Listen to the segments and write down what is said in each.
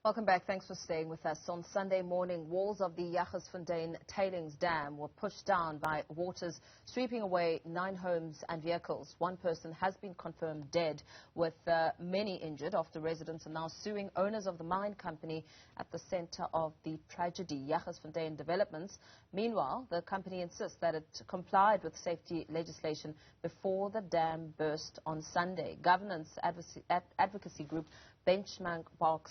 Welcome back. Thanks for staying with us. On Sunday morning, walls of the Jagersfontein tailings dam were pushed down by waters, sweeping away 9 homes and vehicles. One person has been confirmed dead, with many injured after residents are now suing owners of the mine company at the center of the tragedy, Jagersfontein Developments. Meanwhile, the company insists that it complied with safety legislation before the dam burst on Sunday. Governance advocacy group Jagersfontein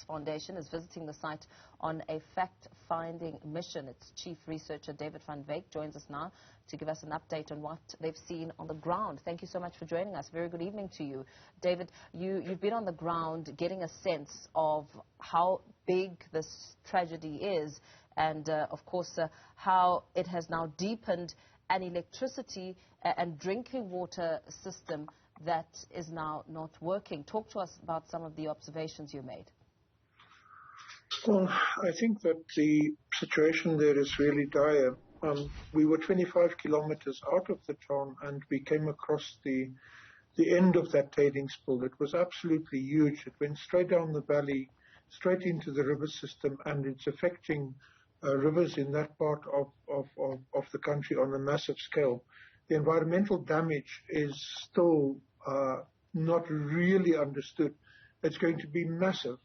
Foundation is visiting the site on a fact-finding mission. Its chief researcher, David van Wyk, joins us now to give us an update on what they've seen on the ground. Thank you so much for joining us. Very good evening to you. David, you've been on the ground getting a sense of how big this tragedy is and, of course, how it has now deepened an electricity and drinking water system that is now not working. Talk to us about some of the observations you made. Well, I think that the situation there is really dire. We were 25 kilometers out of the town and we came across the end of that tailings spill. It was absolutely huge. It went straight down the valley, straight into the river system, and it's affecting rivers in that part of the country on a massive scale. The environmental damage is still not really understood. It's going to be massive.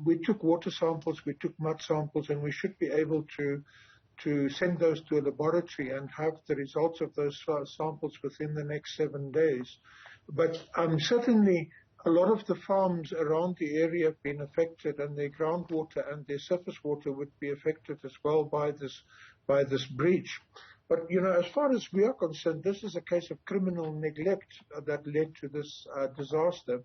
We took water samples, we took mud samples, and we should be able to send those to a laboratory and have the results of those samples within the next 7 days. But certainly a lot of the farms around the area have been affected, and their groundwater and their surface water would be affected as well by this breach. But, you know, as far as we are concerned, this is a case of criminal neglect that led to this disaster.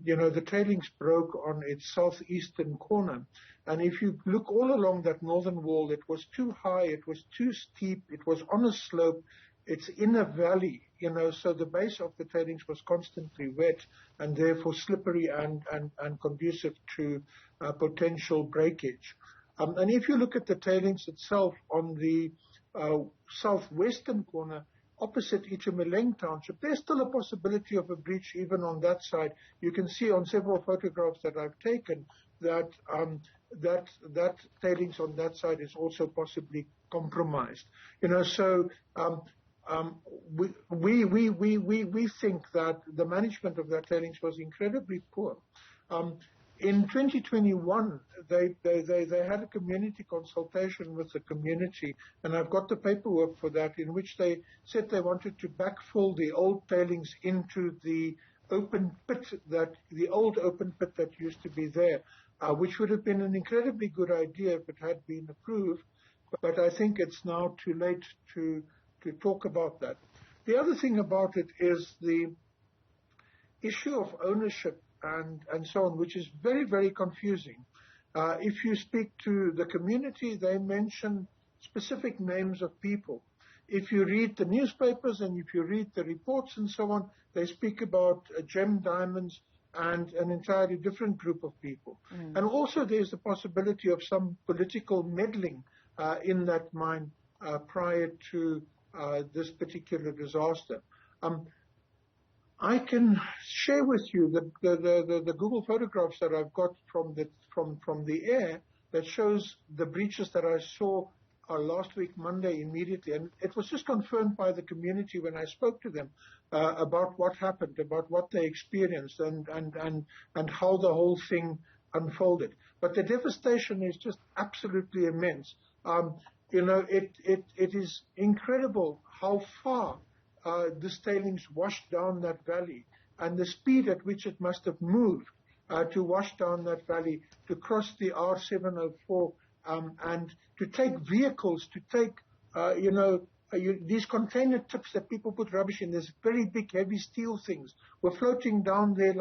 You know, the tailings broke on its southeastern corner. And if you look all along that northern wall, it was too high, it was too steep, it was on a slope, it's in a valley, you know, so the base of the tailings was constantly wet and therefore slippery and conducive to potential breakage. And if you look at the tailings itself on the southwestern corner, opposite Itumeleng Township, there's still a possibility of a breach even on that side. You can see on several photographs that I've taken that that tailings on that side is also possibly compromised. You know, so we think that the management of that tailings was incredibly poor. In 2021, they had a community consultation with the community, and I've got the paperwork for that, in which they said they wanted to backfill the old tailings into the open pit, the old open pit that used to be there, which would have been an incredibly good idea if it had been approved. But I think it's now too late to talk about that. The other thing about it is the issue of ownership and so on, which is very, very confusing. If you speak to the community, they mention specific names of people. If you read the newspapers and if you read the reports and so on, they speak about gem diamonds and an entirely different group of people. And also there's the possibility of some political meddling in that mine prior to this particular disaster. I can share with you the Google photographs that I've got from the air that shows the breaches that I saw last week, Monday, immediately. And it was just confirmed by the community when I spoke to them about what happened, about what they experienced and how the whole thing unfolded. But the devastation is just absolutely immense. You know, it is incredible how far this tailings washed down that valley, and the speed at which it must have moved to wash down that valley, to cross the R704, and to take vehicles, to take, you know, these container tips that people put rubbish in, these very big, heavy steel things, were floating down there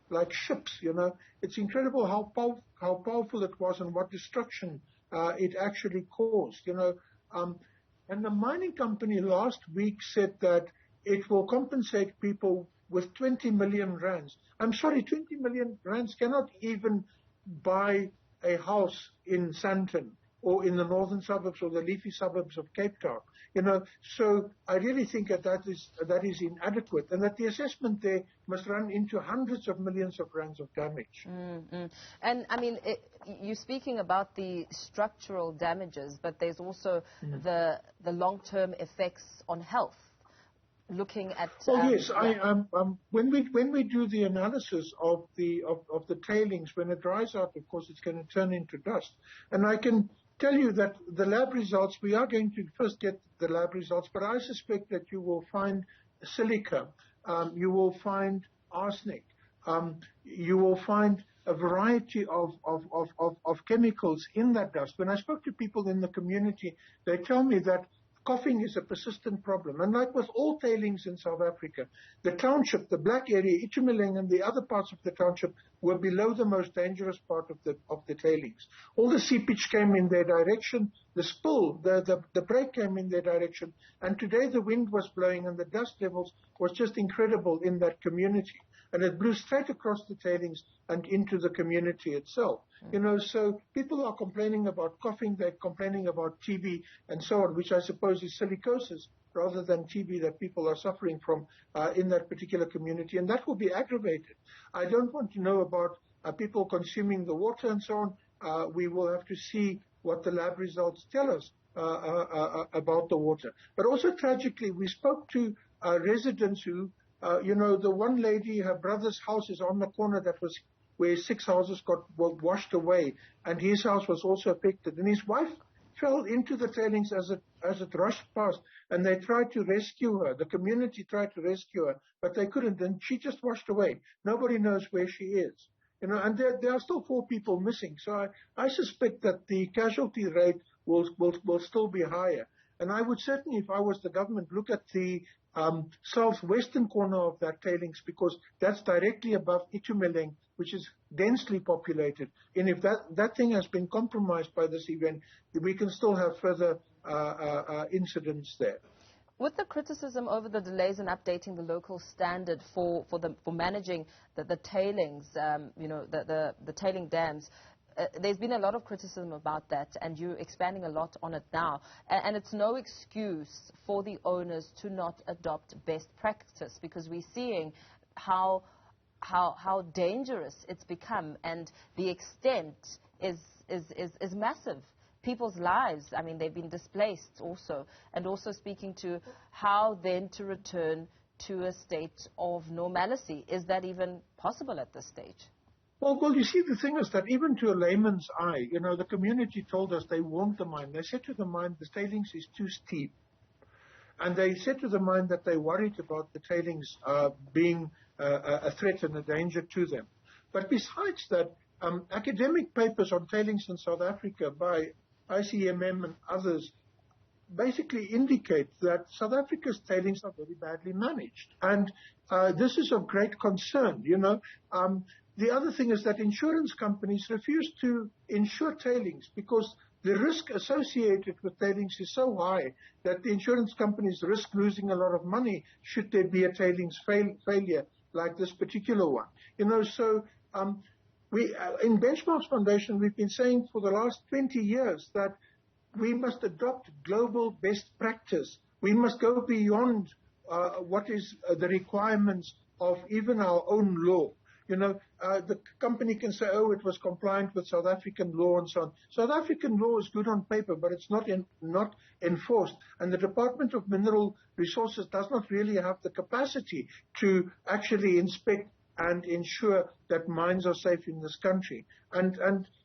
like ships, you know. It's incredible how powerful it was and what destruction it actually caused, you know. And the mining company last week said that it will compensate people with 20 million rands. I'm sorry, 20 million rands cannot even buy a house in Sandton. or in the northern suburbs or the leafy suburbs of Cape Town. So I really think that is inadequate, and that the assessment there must run into hundreds of millions of rands of damage. And I mean, you're speaking about the structural damages, but there's also the long-term effects on health. Looking at yes, when we do the analysis of the tailings, when it dries out, of course, it's going to turn into dust. And I can tell you that the lab results, we are going to first get the lab results, but I suspect that you will find silica, you will find arsenic, you will find a variety of chemicals in that dust. When I spoke to people in the community, they tell me that coughing is a persistent problem. And like with all tailings in South Africa, the township, the black area, Itumeleng, and the other parts of the township were below the most dangerous part of the tailings. All the seepage came in their direction, the spill, the break came in their direction, and today the wind was blowing and the dust levels was just incredible in that community. And it blew straight across the tailings and into the community itself. So people are complaining about coughing, they're complaining about TB and so on, which I suppose is silicosis rather than TB that people are suffering from in that particular community. And that will be aggravated. I don't want to know about people consuming the water and so on. We will have to see what the lab results tell us about the water. But also tragically, we spoke to residents who, the one lady, her brother's house is on the corner where 6 houses were washed away, and his house was also affected. And his wife fell into the tailings as it rushed past, and they tried to rescue her. The community tried to rescue her, but they couldn't, and she just washed away. Nobody knows where she is. And there are still 4 people missing. So I suspect that the casualty rate will still be higher. And I would certainly, if I was the government, look at the southwestern corner of that tailings, because that's directly above Itumeleng, which is densely populated. And if that thing has been compromised by this event, we can still have further incidents there. With the criticism over the delays in updating the local standard for managing the tailings, the tailing dams, there's been a lot of criticism about that, and you're expanding a lot on it now. And it's no excuse for the owners to not adopt best practice, because we're seeing how dangerous it's become, and the extent is massive. People's lives, I mean, they've been displaced also, and also speaking to how then to return to a state of normalcy. Is that even possible at this stage? Well, you see, the thing is that even to a layman's eye, the community told us, they warned the mine. They said to the mine, the tailings is too steep. And they said to the mine that they worried about the tailings being a threat and a danger to them. But besides that, academic papers on tailings in South Africa by ICMM and others basically indicate that South Africa's tailings are very badly managed. And this is of great concern, The other thing is that insurance companies refuse to insure tailings because the risk associated with tailings is so high that the insurance companies risk losing a lot of money should there be a tailings failure like this particular one. So we in Benchmarks Foundation, we've been saying for the last 20 years that we must adopt global best practice. We must go beyond what is the requirements of even our own law. The company can say, oh, it was compliant with South African law and so on. South African law is good on paper, but it's not enforced. And the Department of Mineral Resources does not really have the capacity to actually inspect and ensure that mines are safe in this country. And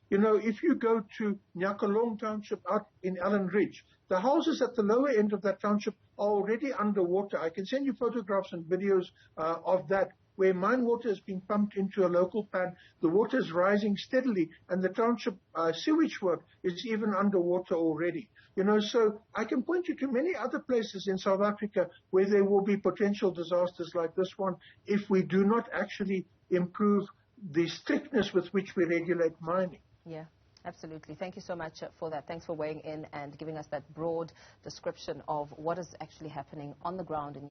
if you go to Nyakalong Township out in Allen Ridge, the houses at the lower end of that township are already underwater. I can send you photographs and videos of that, where mine water is being pumped into a local pan. The water is rising steadily, and the township sewage work is even underwater already. So I can point you to many other places in South Africa where there will be potential disasters like this one if we do not actually improve the strictness with which we regulate mining. Yeah, absolutely. Thank you so much for that. Thanks for weighing in and giving us that broad description of what is actually happening on the ground in